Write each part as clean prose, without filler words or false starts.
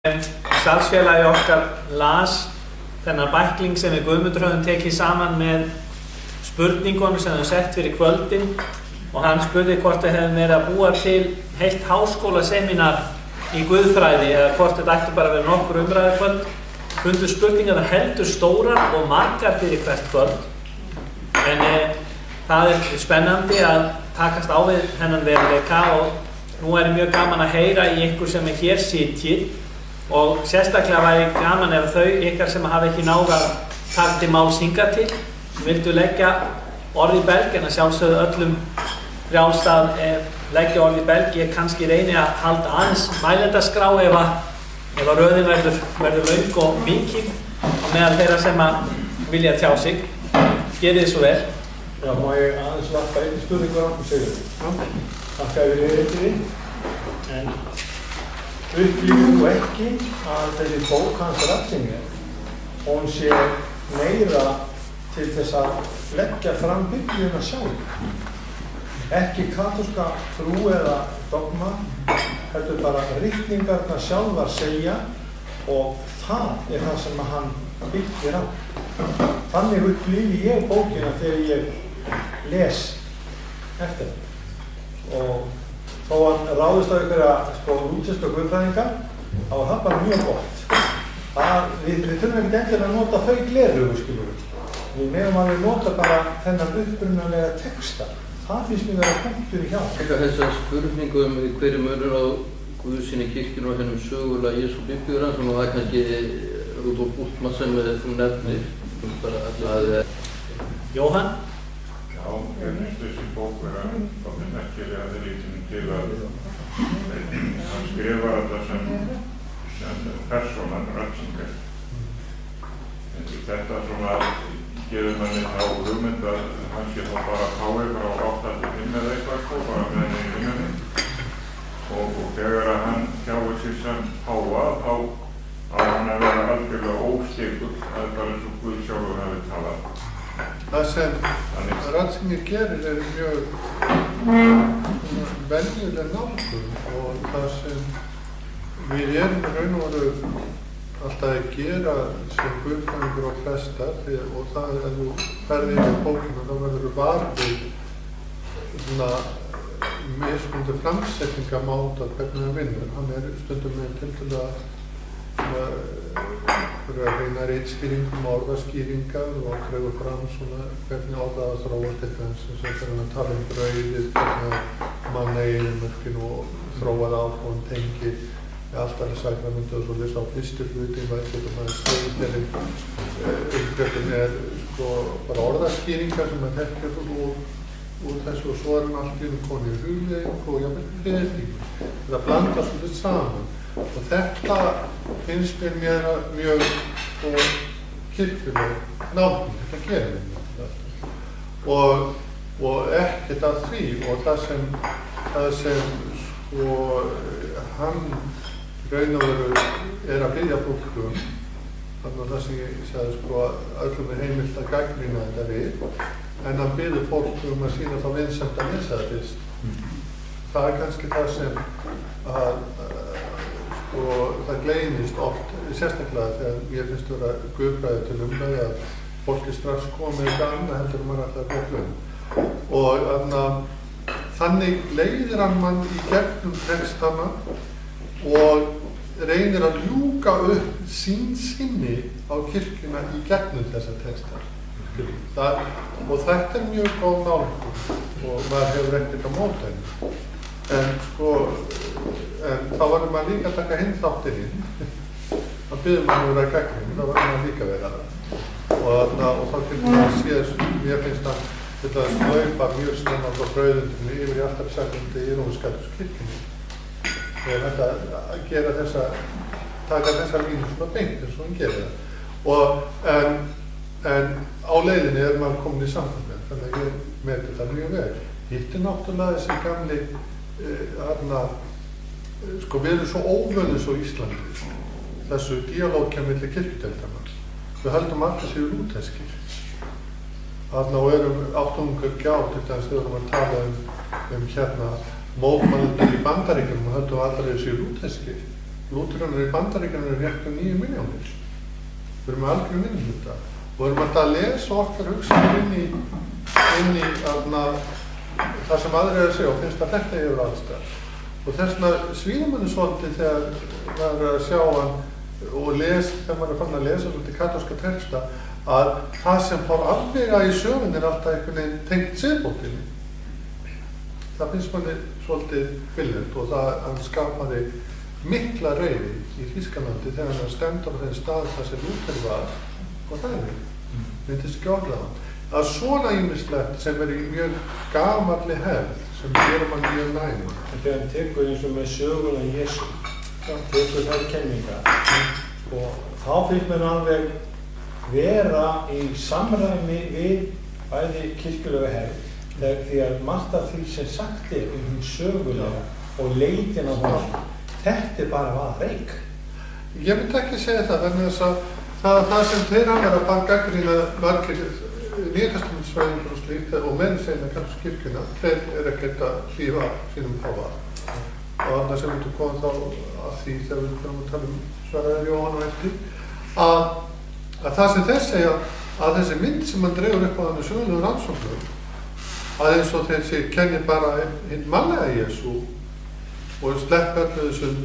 Starfsfélagi okkar las þennan bækling sem við Guðmundur höfum tekið saman með spurningunum sem við sett fyrir kvöldin og hann spurði hvort við hefum verið að búa til heilt háskólaseminar í guðfræði eða hvort þetta ætti bara að vera nokkur umræðukvöld. Fundu spurningarnar heldur stórar og margar fyrir hvert kvöld en það spennandi að takast á við þennan veruleika og nú mjög gaman að heyra í ykkur sem hér sitjið og sérstaklega væri gaman ef þau ykkar sem hafa ekki náð að taka til máls hingað til vildu leggja orð í belg en að sjálfsögðu öllum frjálst að leggja orð í belg. Ég kannski reyni að halda aðeins mælendaskrá ef að röðin verður löng og mikil á meðal þeirra sem að vilja tjá sig. Gerið þið svo vel. Já, má ég aðeins varpa einn spurningur á Sigurður. Þakka fyrir einnig en upplifir þú ekki að þessi bók hans Ratzinger, hún sé meira til þess að leggja fram Biblíuna sjálf. Ekki katólska trú eða dogma, heldur bara ritningarnar sjálfar segja og það það sem hann byggir á. Þannig upplifi ég bókina þegar ég les eftir það. Og þó hann ráðist á einhverja lútherska guðfræðinga, þá var það bara mjög gott. Við þurfum ekkert endilega að nota þau gleraugu, skilur við. Við megum alveg nota bara þennan upprunalega texta. Það finnst mér vera punktur í hjá. Þessar spurningu hver munur á Guðsyni kirkjunni og hennum sögulega Jesú Biblíur og það kannski Rudolf Bultmann sem þú nefnir. Jóhann? Já, ég finnst þessi bók vera ofnir merkilega þeirlítinn til að hann skrifar þetta sem persónan Ratzinger. Þetta svona gefur manni þá hugmynd að hann sé þá bara fái frá 8 til 5 eða eitthvað bara með henni í vinnunni. Og þegar að hann tjáir sig sem háa, þá á hann að vera algjörlega óstyrkur, það bara eins og Guð sjálfur hafi talað. Það sem Ratzinger gerir mjög venjuleg nálgun og það sem við raun og veru alltaf að gera sem guðfræðingur og prestar og það ef þú ferði inn í bókina þá verður þú varðið svona mismunandi framsetningamáta hvernig hann vinnur. Hann stundum með tiltölulega fyrir að reyna ritskýringum og orðaskýringar og dregur fram svona hvernig orðað að þróa til þess sem fyrir hann að tala brauðið, hvernig mann eiginmörkin og þróað áfram tengir alltaf í sakramenti og svo lesa á fyrstu hluti getur maður segið umfjöldin bara orðaskýringar sem maður þekkir úr þessu og svo hann allt í koni í huglegging og jafnvel predíku. Það blanda svolítið saman. Og þetta finnst mér mjög kirkjuleg nálgun, þetta gerir mér og ekkert að því og það sem hann raun og veru að biðja fólk þannig að það sem ég sagði öllum heimilt að gagnrýna þetta við en hann biður fólk að sýna þá vinsemd að lesa það fyrst. Það kannski það sem og það gleymist oft, sérstaklega þegar mér finnst vera guðfræði til umræði að fólki strax komið eitthvað annað heldur maður alltaf góðlum. Og þannig leiðir hann mann í gegnum textana og reynir að ljúka upp sinni á kirkjuna í gegnum þessa texta. Og þetta mjög góð nálgun og maður hefur ekkert á móti henni. En þá varum maður líka að taka hinn þáttinn inn. Það byggðum maður að vera gagnrýninn, þá varum maður líka að vera það. Og þá getur maður að sé mér finnst að þetta slaupa mjög snemma frá brauðundinni yfir í alltaf sakramentu í Rómversk-kaþólsku kirkjunni. Og þetta að gera taka þessa línu svona beint eins og hann gerir það. En á leiðinni maður komin í samband þannig að ég meti það mjög vel. Hitt náttúrulega þessi gamli við erum svo óvöðið svo Íslandi, þessu díalógja milli kirkjudeildanna. Við höldum allir séu lútherskir. Og áttum gjá til þess þegar við erum að tala mótmælendur í Bandaríkjunum og höldum allir séu lútherskir. Lúteranar í Bandaríkjunum eru rétt 9 milljónir. Við erum með algjör minnihluta og erum alltaf að lesa okkar hugsanir inn í það sem aðrir eru að segja og finnst að þetta yfir allstað. Og þess vegna svíður manni svolítið þegar maður er að sjá hann og þegar maður er fann að lesa svolítið katólska texta að það sem fór afvega í sögun er alltaf einhvern veginn tengt siðbókinni. Það finnst manni svolítið viljandi og það hann skapaði mikla reiði í Þýskalandi þegar hann stendur á þeim stað þar sem Lúther var og það myndist ekki orðaðan. Það er svona ýmislegt sem er í mjög gamalli hefð sem gerir mann mjög næmur. Þegar hann tekur eins og með söguna Jesú, tekur þær kenningar og þá finnst mér alveg vera í samræmi við bæði kirkjulega hefð því að margt af því sem sagt sögulega og leitin á hún þetta bara var reik. Ég myndi ekki segja það vegna þess að það sem þeir hafa verið að bara gagnrýna margir nýjatestamentsfræðingar og slíkt og menn segna kannski kirkjuna, þeir ekkert að hlífa sínum páfa. Og annars sem við komum þá að því þegar við komum að tala Sverrir Jóhann og eftir að það sem þeir segja að þessi mynd sem hann dregur upp á þannig sögulegu rannsóknum að eins og þeir kenni bara hinn mannlega Jesú og slepp öllu þessum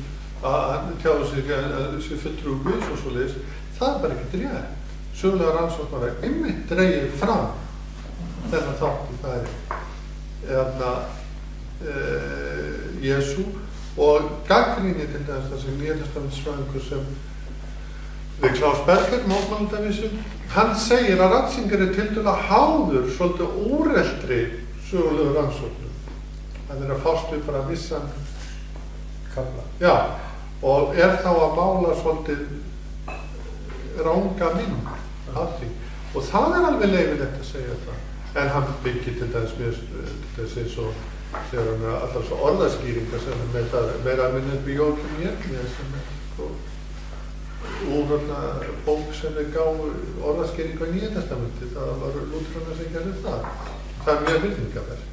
að hann tjáði sig þessi fulltrú Guðs og svoleiðis, það er bara ekkert rétt. Sögulega rannsóknar er einmitt dregið fram þennan þátt í færi Jesú og gagnrýni til þess þessi nýjatestamentsfræðingur sem við Klaus Berger, mótmælandavísum, hann segir að Ratzinger er tiltölulega háður svolítið úreltri sögulegu rannsóknum. Hann er að fást við bara vissan kafla. Já, og er þá að mála svolítið ranga mynd af því. Og það er alveg leyfilegt að segja það. En hann byggir til þess eins og þegar hann er alltaf svo orðaskýringar sem er meira minni upp í Jókim Jörgni sem er úr bók sem við gáum orðaskýringu í Nýja testamenti. Það var Lúteranar sem gerði það. Það er mjög virðingavert.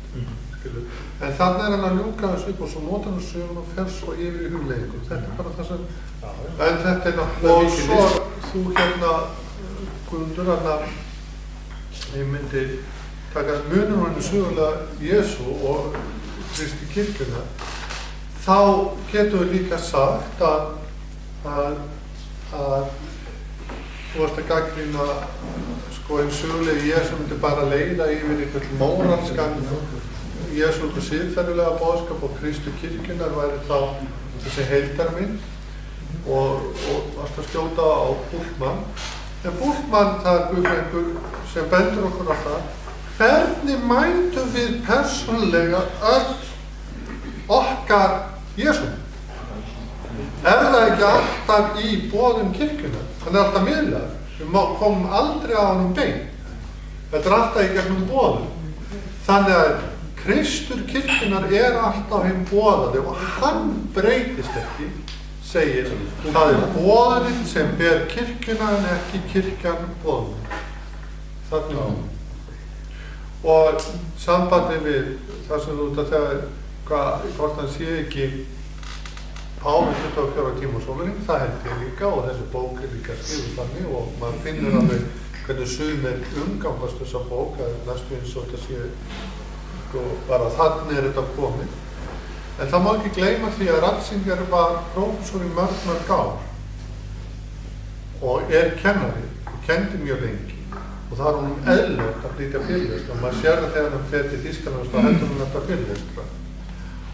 En þannig er hann að ljúka þessu upp og svo notar hann sögun og fer svo yfir í hugleikum. Þetta er bara það sem... En þetta er náttúrulega mikið list. Og svo þú Guðmundur, ég myndi taka munum hann sögulega Jesú og Kristi kirkjuna, þá getum við líka sagt að þú varst að gagnrýna einn sögulegi Jesú myndi bara leiða yfir einhvern móralskan Jesú og siðferðilega boðskap og Kristi kirkjunar væri þá þessi heildarmynd og varst að skjóta á Bultmann. En Bultmann, það er guðfræðingur sem bendur okkur á það, hvernig mætum við persónulega öll okkar Jesú? Er það ekki alltaf í boðum kirkjunar? Hann er alltaf miðlaður. Við komum aldrei á hann beint. Þetta er alltaf í gegnum boðum. Þannig að Kristur kirkjunar er alltaf hinn boðaði og hann breytist ekki, segir það er boðarinn sem ber kirkjuna en ekki kirkjan boðun. Þannig og sambandi við það sem þú ert að þegar hvort hann sé ekki Páfi 24 tíma á sólarhring, það held ég líka og þessi bók er líka skrifuð þannig og maður finnur alveg hvernig sumir umgangast þessa bók að næstu eins og þetta sé bara þannig er þetta komið. En það má ekki gleyma því að Ratzinger var prófessor í mörg ár og er kennari og kenndi mjög lengi og það er honum eðlilegt að flytja fyrirlestra og maður sér það þegar hann fer til Þýskalands þá heldur hann þetta fyrirlestra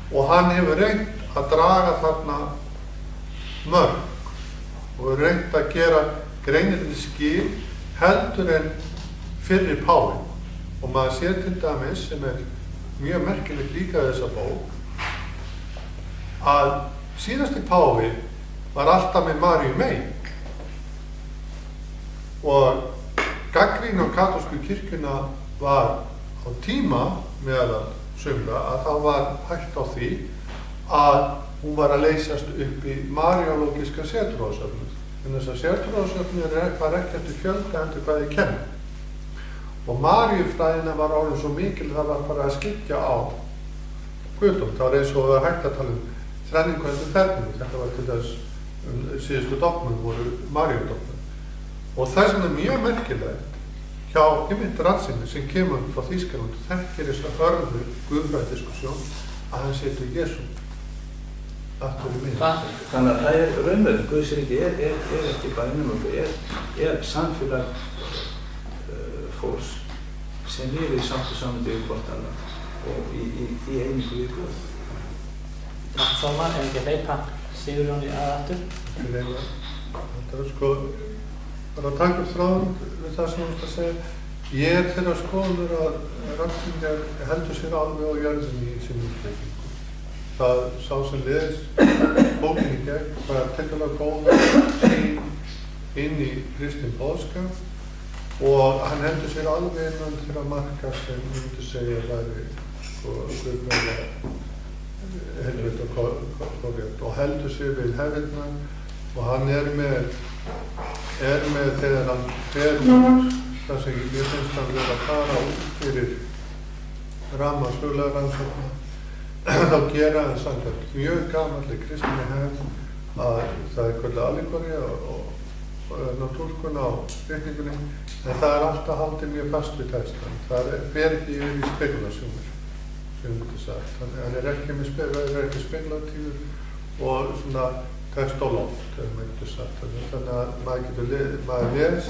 og hann hefur reynt að draga þarna mörg og hefur reynt að gera greinirinn skil heldur en fyrri páfinn og maður sér til dæmis sem er mjög merkilegt líka þessa bók að síðasti páfi var alltaf með Maríu mey og gagnrýni á katólsku kirkjuna var á tíma meðal sumra að það var hægt á því að hún var að leysast upp í maríológiska sértrúarsöfnuð. En þess að sértrúarsöfnuð var ekki eftir fjölda heldur hvað þið kemur. Og Maríufræðina var orðin svo mikil það var bara að skikja á guðdóm. Það var eins og það var hægt að tala þrenningu heldur ferðinu. Þetta var til þess síðustu dogmum voru Maríudogmur. Og þess vegna mjög merkilegt hjá einmitt Ratzinger sem kemur frá Þýskalandi, þekkir þess að hörðu guðfræðidiskusjón að hann setur Jesú aftur í miðjum. Þannig að það raunverulega, Guðsríki ekki bara innum samfélag fólks sem lifir í sátt og samlyndi við hvort annað og í einingu við Guð. Takk Þómar, ef ekki að hleypa Sigurjóni aftur. Þetta sko, bara að taka upp þráðum við það sem þú ert að segja. Ég þeirra skoðunur að Ratzinger heldur sér alveg á jörðinni í sinni útleggingu. Það sá sem liðis bókin í gegn, bara teknilega góða sín inn í kristin boðskap og hann heldur sér alveg innan þeirra marka sem myndi segja að væri sko guðfræðilega helvita korrekt og heldur sér við hefðirnar og hann með þegar hann fer út þar sem ég finnst hann vera að fara út fyrir ramma sögulega rannsókna þá gera hann samkvæmt mjög gamalli kristinni hefð að það kvölda allegóri og túlkun á reikningunni en það alltaf haldið mjög fast við textan. Það fer ekki yfir í spekulasjónir sem við getum sagt. Þannig að hann er ekki spekulatífur og svona text á loft, ef við getum sagt. Þannig að maður les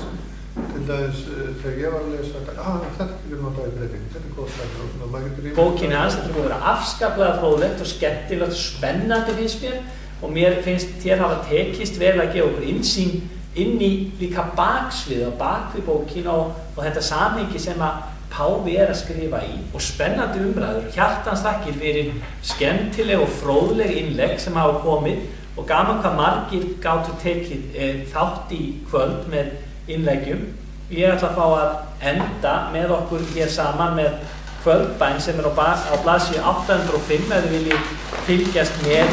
til dæmis þegar ég var að lesa þetta getur notað í breytingu, þetta góð stækna og svona maður getur Bókinni hans, þetta búið að vera afskaplega fróðlegt og skemmtilegt og spennandi finnst mér og mér finnst þér hafa tekist vel að gefa okkur innsýn inn í líka baksvið og bakvið bókina og þetta samhengi sem að Páfi að skrifa í og spennandi umræður, hjartans þakkir fyrir skemmtileg og fróðleg innlegg sem hafa komið og gaman hvað margir gátu tekið þátt í kvöld með innleggjum. Ég ætla að fá að enda með okkur hér saman með kvöldbæn sem á blaðsíðu 805 ef þið viljið fylgjast með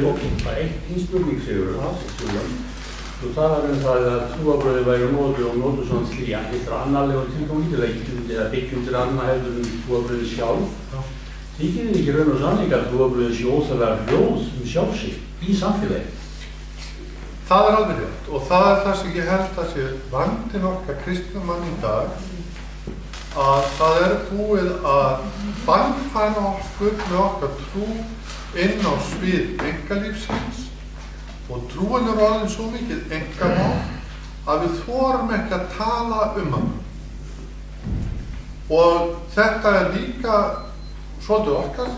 bókin. Það eitt spurning Sigurður. Þú talar það að trúarbröði væri notuð og notuð svona slíja, hittur annarlegur tilgangi til að byggja til annað hefur trúarbröði sjálf. Þykir þið ekki raun og sannleika að trúarbröði sé óþarflega hljóð sjálf sig í samfélagi? Það alveg rétt og það það sem ég held að sé vandinn okkar kristna mann í dag að það búið að bannfæra okkur með okkar trú inn á svið einkalífsins og trúin orðin svo mikið einkamál að við þorum ekki að tala hann. Og þetta líka svolítið okkar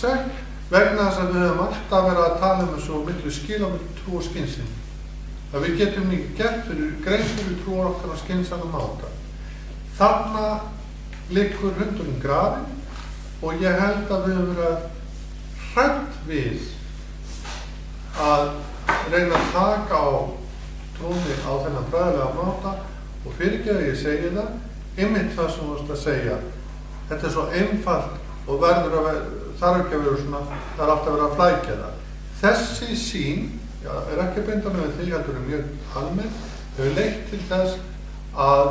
segt vegna þess að við höfum alltaf verið að tala svo miklu skil á milli trú og skynsemi. Að við getum ekki gert grein fyrir trú okkar á skynsamum máta. Þarna liggur hundurinn grafinn og ég held að við höfum verið hrædd við að reyna að taka á trúni á þennan fræðilega máta og fyrirgeðu að ég segi það, einmitt það sem þú varst að segja. Þetta svo einfalt og þarf ekki að vera svona, það alltaf að vera að flækja það. Þessi sýn, ekki beindan með því heldur mjög almenn, hefur leitt til þess að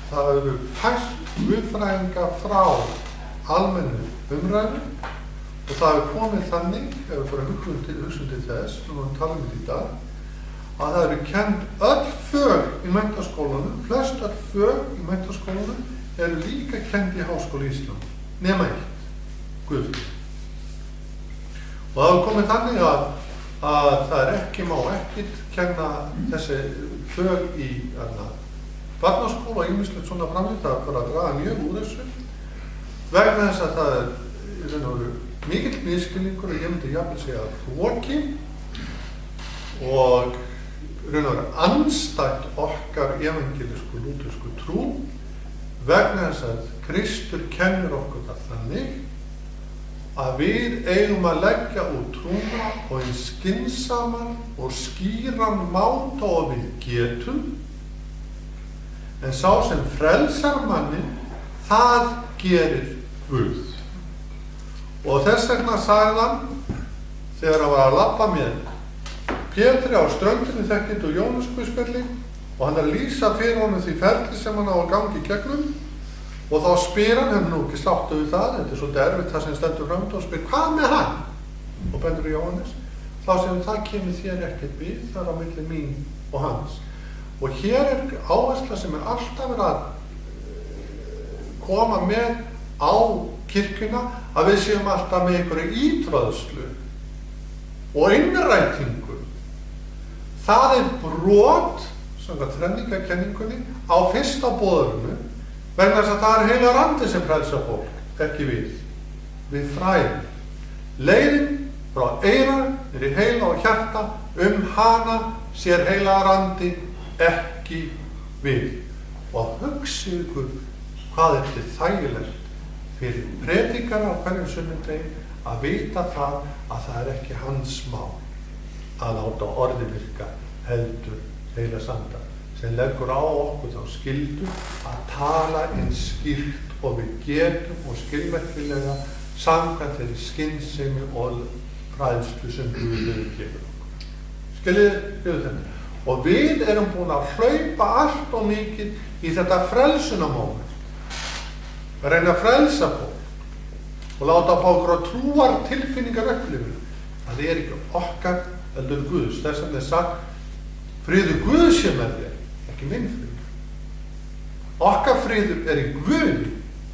það hefur fært guðfræðinga frá almennu umræðu og það hefur komið þannig, ef við bara hugsun til þess, nú talum við í dag, að það hefur kennt öll fög í menntaskólanum, flest öll fög í menntaskólanum eru líka kennt í Háskóla Ísland, nema eitt, guðfræði. Og það hefur komið þannig að það ekki má ekkert kenna þessi fög í barnaskóla og ýmislegt svona framlýtt að fara að draga mjög úr þessu vegna þess að það í raun og veru mikill misskilningur og ég myndi jafnvel segja hroki og raun og veru andstætt okkar evangelísku lútersku trú vegna þess að Kristur kennir okkur það þannig að við eigum að leggja út trúna og eins skynsaman og skýran máta og við getum en sá sem frelsar mannin það gerir Guð. Og þess vegna sagði hann þegar hann var að labba með Pétri á ströndinni þekkit og Jónasguðspjalli og hann að lýsa fyrir honum því ferli sem hann á að gangi gegnum og þá spyr hann, hefur nú ekki sláttu við það, þetta svo erfitt það sem stendur fram og spyr, hvað með hann? og bendur Jóhannes, þá sem það kemur þér ekkert við, það er á milli mín og hans. Og hér er áhersla sem alltaf verið að koma með á kirkjuna, að við séum alltaf með einhverju ítröðslu og innrætingu. Það er brot, samkvæmt þrenningakenningunni, á fyrsta boðorðinu, vegna þess að það er heilagur andi sem frelsar fólk, ekki við. Við fræðum. Leiðin frá eyra niður í heila og hjarta, hana sér heilagur andi ekki við. Og hugsið ykkur hvað er þetta þægilegt fyrir predikara á hverjum sunnudegi að vita það að það er ekki hans mál að láta orði virka, heldur heilags anda sem leggur á okkur þá skyldu að tala eins skýrt og við getum og skilmerkilega samkvæmt þeirri skynsemi og fræðslu sem Guð hefur gefið okkur. Skiljið þetta? Og við erum búin að hlaupa allt og mikið í þetta frelsunarmóment. Að reyna að frelsa fólk og láta fá okkur að trúar tilfinningar upplifun. Það er ekki okkar heldur Guðs. Þess að það er sagt, friður Guðs sé með þér, ekki minn friður. Okkar friður er í Guði,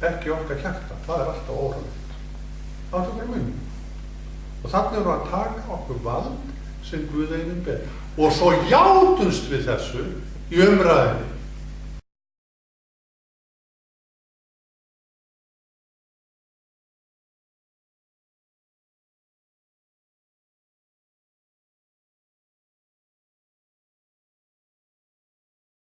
ekki okkar hjarta. Það er alltaf óræðilegt. Það er okkar munn. Og þannig erum við að taka okkur vald sem Guð einum ber. Og svo játumst við þessu í umræðinni.